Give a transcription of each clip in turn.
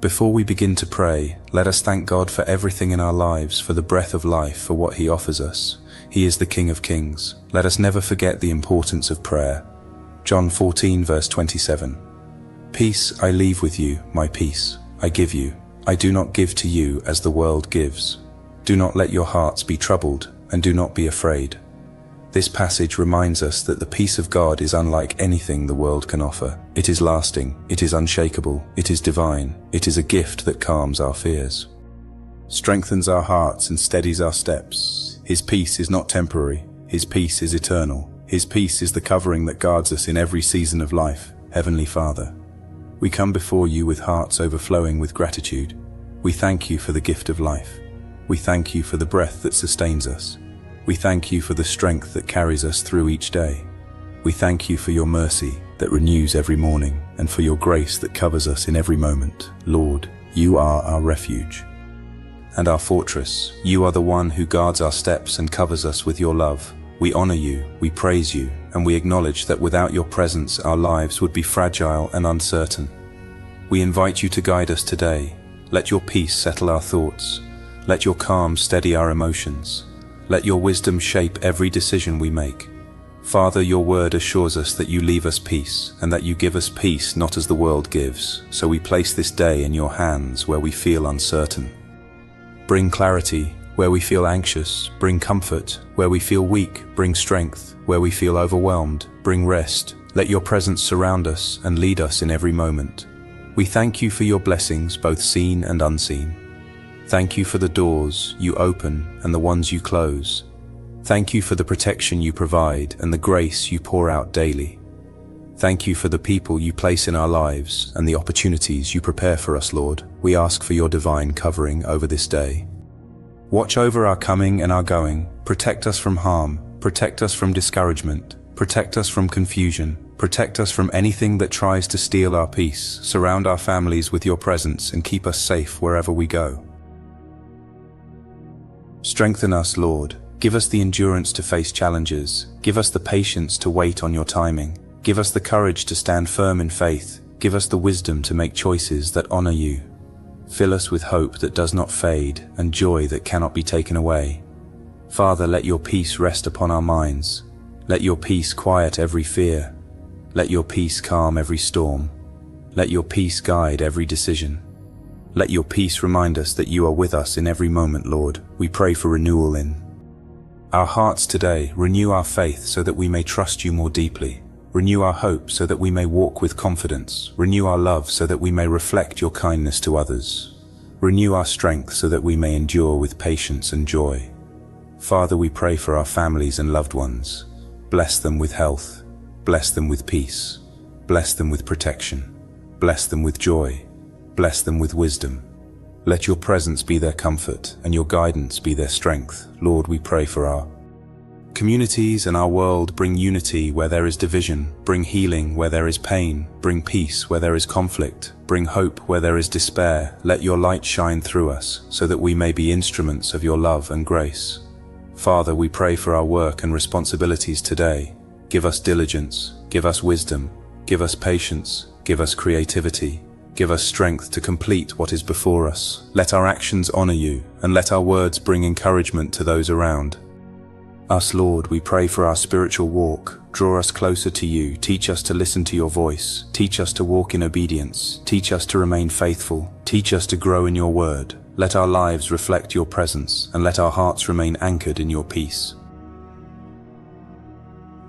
Before we begin to pray, let us thank God for everything in our lives, for the breath of life, for what He offers us. He is the King of Kings. Let us never forget the importance of prayer. John 14 verse 27. Peace I leave with you, my peace I give you. I do not give to you as the world gives. Do not let your hearts be troubled, and do not be afraid. This passage reminds us that the peace of God is unlike anything the world can offer. It is lasting, it is unshakable, it is divine, it is a gift that calms our fears, strengthens our hearts and steadies our steps. His peace is not temporary, His peace is eternal. His peace is the covering that guards us in every season of life. Heavenly Father, we come before you with hearts overflowing with gratitude. We thank you for the gift of life. We thank you for the breath that sustains us. We thank you for the strength that carries us through each day. We thank you for your mercy that renews every morning, and for your grace that covers us in every moment. Lord, you are our refuge and our fortress. You are the one who guards our steps and covers us with your love. We honor you, we praise you, and we acknowledge that without your presence our lives would be fragile and uncertain. We invite you to guide us today. Let your peace settle our thoughts. Let your calm steady our emotions. Let your wisdom shape every decision we make. Father, your word assures us that you leave us peace, and that you give us peace not as the world gives. So we place this day in your hands where we feel uncertain. Bring clarity where we feel anxious. Bring comfort where we feel weak. Bring strength where we feel overwhelmed. Bring rest. Let your presence surround us and lead us in every moment. We thank you for your blessings, both seen and unseen. Thank you for the doors you open and the ones you close. Thank you for the protection you provide and the grace you pour out daily. Thank you for the people you place in our lives and the opportunities you prepare for us, Lord. We ask for your divine covering over this day. Watch over our coming and our going. Protect us from harm. Protect us from discouragement. Protect us from confusion. Protect us from anything that tries to steal our peace. Surround our families with your presence and keep us safe wherever we go. Strengthen us, Lord. Give us the endurance to face challenges. Give us the patience to wait on your timing. Give us the courage to stand firm in faith. Give us the wisdom to make choices that honor you. Fill us with hope that does not fade and joy that cannot be taken away. Father, let your peace rest upon our minds. Let your peace quiet every fear. Let your peace calm every storm. Let your peace guide every decision. Let your peace remind us that you are with us in every moment, Lord. We pray for renewal in our hearts today. Renew our faith so that we may trust you more deeply. Renew our hope so that we may walk with confidence. Renew our love so that we may reflect your kindness to others. Renew our strength so that we may endure with patience and joy. Father, we pray for our families and loved ones. Bless them with health. Bless them with peace. Bless them with protection. Bless them with joy. Bless them with wisdom. Let your presence be their comfort and your guidance be their strength. Lord, we pray for our communities and our world. Bring unity where there is division. Bring healing where there is pain. Bring peace where there is conflict. Bring hope where there is despair. Let your light shine through us so that we may be instruments of your love and grace. Father, we pray for our work and responsibilities today. Give us diligence. Give us wisdom. Give us patience. Give us creativity. Give us strength to complete what is before us. Let our actions honor you, and let our words bring encouragement to those around us. Lord, we pray for our spiritual walk. Draw us closer to you. Teach us to listen to your voice. Teach us to walk in obedience. Teach us to remain faithful. Teach us to grow in your word. Let our lives reflect your presence, and let our hearts remain anchored in your peace.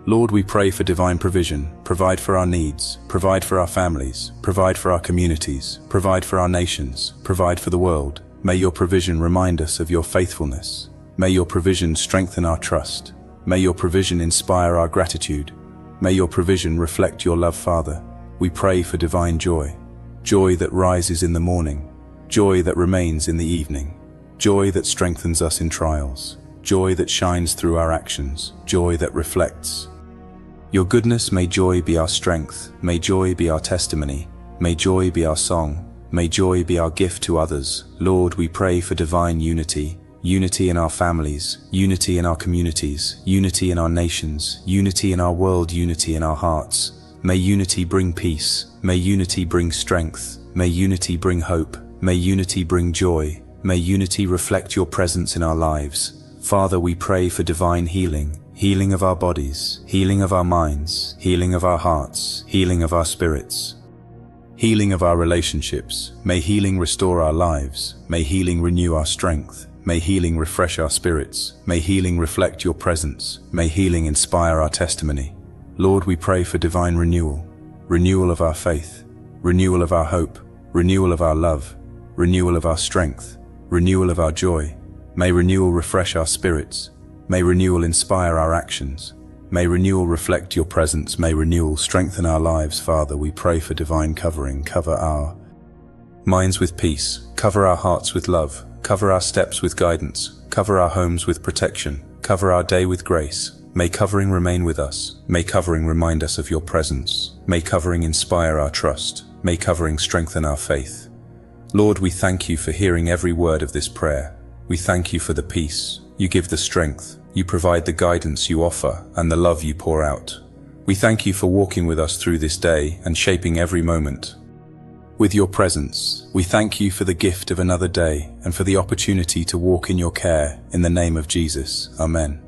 Lord, we pray for divine provision. Provide for our needs. Provide for our families. Provide for our communities. Provide for our nations. Provide for the world. May your provision remind us of your faithfulness. May your provision strengthen our trust. May your provision inspire our gratitude. May your provision reflect your love, Father. We pray for divine joy. Joy that rises in the morning. Joy that remains in the evening. Joy that strengthens us in trials. Joy that shines through our actions. Joy that reflects your goodness. May joy be our strength. May joy be our testimony. May joy be our song. May joy be our gift to others. Lord, we pray for divine unity. Unity in our families. Unity in our communities. Unity in our nations. Unity in our world. Unity in our hearts. May unity bring peace. May unity bring strength. May unity bring hope. May unity bring joy. May unity reflect your presence in our lives. Father, we pray for divine healing. Healing of our bodies, healing of our minds, healing of our hearts, healing of our spirits. Healing of our relationships. May healing restore our lives. May healing renew our strength. May healing refresh our spirits. May healing reflect your presence. May healing inspire our testimony. Lord, we pray for divine renewal. Renewal of our faith. Renewal of our hope. Renewal of our love. Renewal of our strength. Renewal of our joy. May renewal refresh our spirits. May renewal inspire our actions. May renewal reflect your presence. May renewal strengthen our lives. Father, we pray for divine covering. Cover our minds with peace. Cover our hearts with love. Cover our steps with guidance. Cover our homes with protection. Cover our day with grace. May covering remain with us. May covering remind us of your presence. May covering inspire our trust. May covering strengthen our faith. Lord, we thank you for hearing every word of this prayer. We thank you for the peace. You give the strength. You provide the guidance you offer and the love you pour out. We thank you for walking with us through this day and shaping every moment with your presence. We thank you for the gift of another day and for the opportunity to walk in your care. In the name of Jesus. Amen.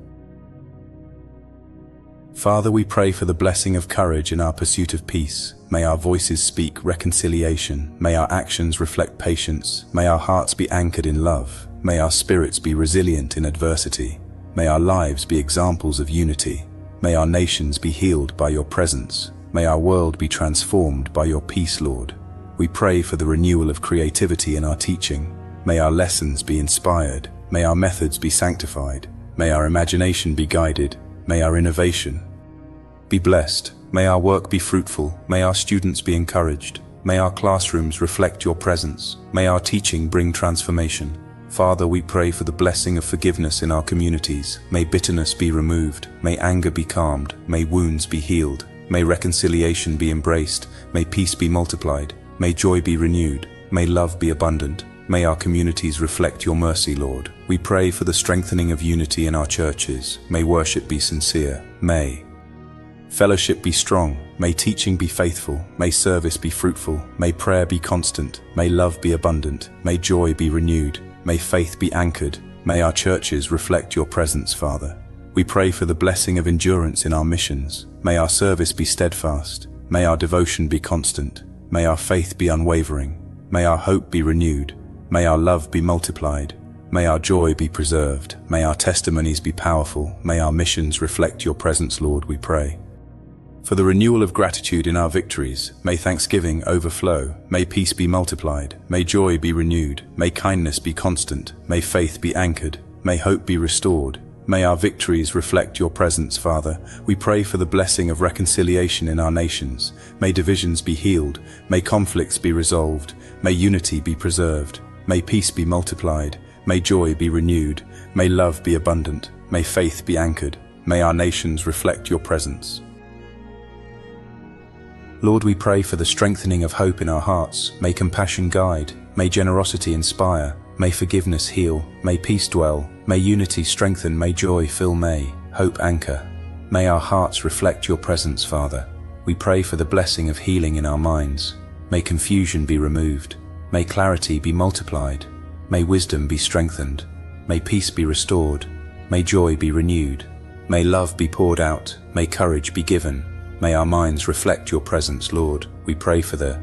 Father, we pray for the blessing of courage in our pursuit of peace. May our voices speak reconciliation. May our actions reflect patience. May our hearts be anchored in love. May our spirits be resilient in adversity. May our lives be examples of unity. May our nations be healed by your presence. May our world be transformed by your peace, Lord. We pray for the renewal of creativity in our teaching. May our lessons be inspired. May our methods be sanctified. May our imagination be guided. May our innovation be blessed. May our work be fruitful. May our students be encouraged. May our classrooms reflect your presence. May our teaching bring transformation. Father, we pray for the blessing of forgiveness in our communities. May bitterness be removed. May anger be calmed. May wounds be healed. May reconciliation be embraced. May peace be multiplied. May joy be renewed. May love be abundant. May our communities reflect your mercy, Lord. We pray for the strengthening of unity in our churches. May worship be sincere. May fellowship be strong. May teaching be faithful. May service be fruitful. May prayer be constant. May love be abundant. May joy be renewed. May faith be anchored. May our churches reflect your presence, Father. We pray for the blessing of endurance in our missions. May our service be steadfast. May our devotion be constant. May our faith be unwavering. May our hope be renewed. May our love be multiplied. May our joy be preserved. May our testimonies be powerful. May our missions reflect your presence, Lord, we pray. For the renewal of gratitude in our victories, may thanksgiving overflow. May peace be multiplied. May joy be renewed. May kindness be constant. May faith be anchored. May hope be restored. May our victories reflect your presence, Father. We pray for the blessing of reconciliation in our nations. May divisions be healed. May conflicts be resolved. May unity be preserved. May peace be multiplied. May joy be renewed. May love be abundant. May faith be anchored. May our nations reflect your presence. Lord, we pray for the strengthening of hope in our hearts. May compassion guide. May generosity inspire. May forgiveness heal. May peace dwell. May unity strengthen. May joy fill. May hope anchor. May our hearts reflect your presence, Father. We pray for the blessing of healing in our minds. May confusion be removed. May clarity be multiplied. May wisdom be strengthened. May peace be restored. May joy be renewed. May love be poured out. May courage be given. May our minds reflect your presence, Lord. We pray for the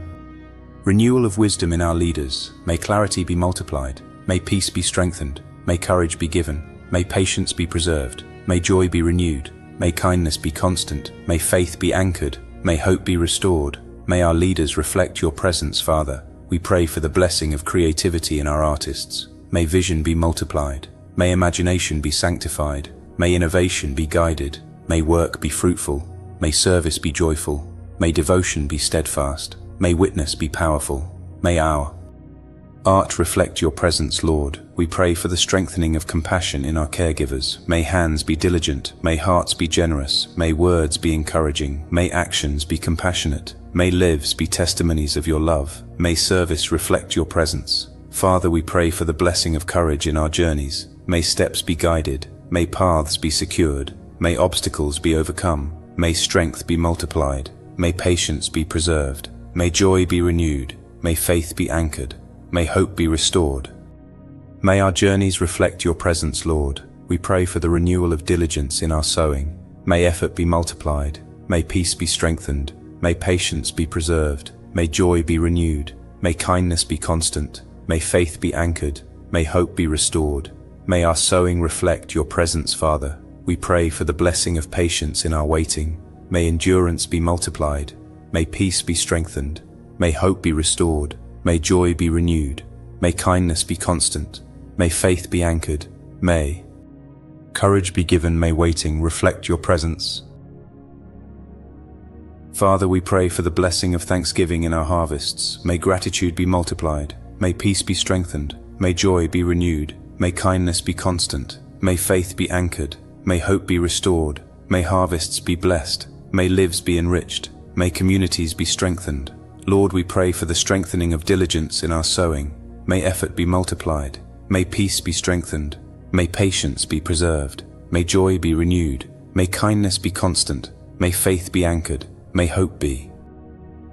renewal of wisdom in our leaders. May clarity be multiplied. May peace be strengthened. May courage be given. May patience be preserved. May joy be renewed. May kindness be constant. May faith be anchored. May hope be restored. May our leaders reflect your presence, Father. We pray for the blessing of creativity in our artists. May vision be multiplied. May imagination be sanctified. May innovation be guided. May work be fruitful. May service be joyful. May devotion be steadfast. May witness be powerful. May our art reflect your presence, Lord. We pray for the strengthening of compassion in our caregivers. May hands be diligent. May hearts be generous. May words be encouraging. May actions be compassionate. May lives be testimonies of your love. May service reflect your presence. Father, we pray for the blessing of courage in our journeys. May steps be guided. May paths be secured. May obstacles be overcome. May strength be multiplied. May patience be preserved. May joy be renewed. may faith be anchored, may hope be restored. May our journeys reflect your presence, Lord. We pray for the renewal of diligence in our sowing. May effort be multiplied, may peace be strengthened, may patience be preserved, may joy be renewed, may kindness be constant, may faith be anchored, may hope be restored. May our sowing reflect your presence, Father. We pray for the blessing of patience in our waiting. May endurance be multiplied, may peace be strengthened, may hope be restored, may joy be renewed, may kindness be constant, may faith be anchored, may courage be given, may waiting reflect your presence. Father, we pray for the blessing of thanksgiving in our harvests. May gratitude be multiplied, may peace be strengthened, may joy be renewed, may kindness be constant, may faith be anchored, may hope be restored, may harvests be blessed, may lives be enriched, may communities be strengthened. Lord, we pray for the strengthening of diligence in our sowing. May effort be multiplied, may peace be strengthened, may patience be preserved, may joy be renewed, may kindness be constant, may faith be anchored, may hope be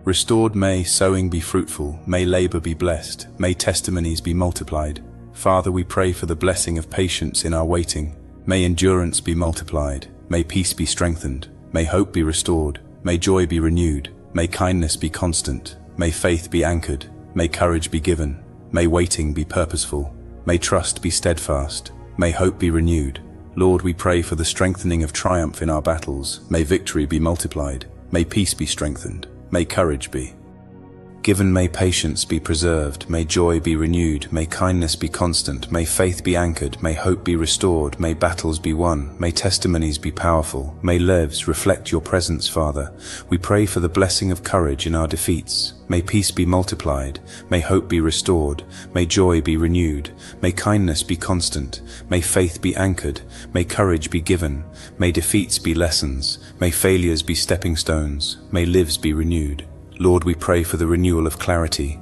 restored, may sowing be fruitful, may labor be blessed, may testimonies be multiplied. Father, we pray for the blessing of patience in our waiting. May endurance be multiplied, may peace be strengthened, may hope be restored, may joy be renewed, may kindness be constant, may faith be anchored, may courage be given, may waiting be purposeful, may trust be steadfast, may hope be renewed. Lord, we pray for the strengthening of triumph in our battles. May victory be multiplied, may peace be strengthened, may courage be given, may patience be preserved, may joy be renewed, may kindness be constant, may faith be anchored, may hope be restored, may battles be won, may testimonies be powerful, may lives reflect your presence, Father. We pray for the blessing of courage in our defeats. May peace be multiplied, may hope be restored, may joy be renewed, may kindness be constant, may faith be anchored, may courage be given, may defeats be lessons, may failures be stepping stones, may lives be renewed. Lord, we pray for the renewal of clarity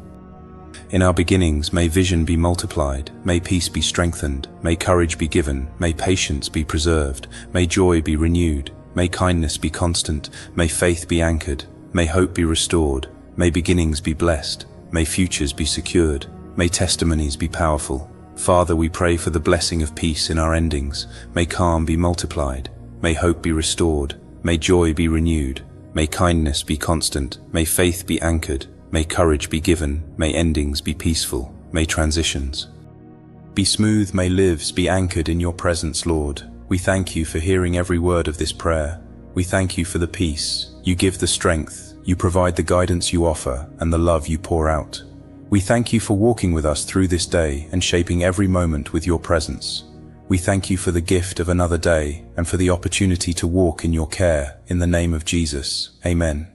in our beginnings. May vision be multiplied, may peace be strengthened, may courage be given, may patience be preserved, may joy be renewed, may kindness be constant, may faith be anchored, may hope be restored, may beginnings be blessed, may futures be secured, may testimonies be powerful. Father, we pray for the blessing of peace in our endings. May calm be multiplied, may hope be restored, may joy be renewed, may kindness be constant, may faith be anchored, may courage be given, may endings be peaceful, may transitions be smooth, may lives be anchored in your presence, Lord. We thank you for hearing every word of this prayer. We thank you for the peace you give, the strength you provide, the guidance you offer, and the love you pour out. We thank you for walking with us through this day and shaping every moment with your presence. We thank you for the gift of another day and for the opportunity to walk in your care. In the name of Jesus, Amen.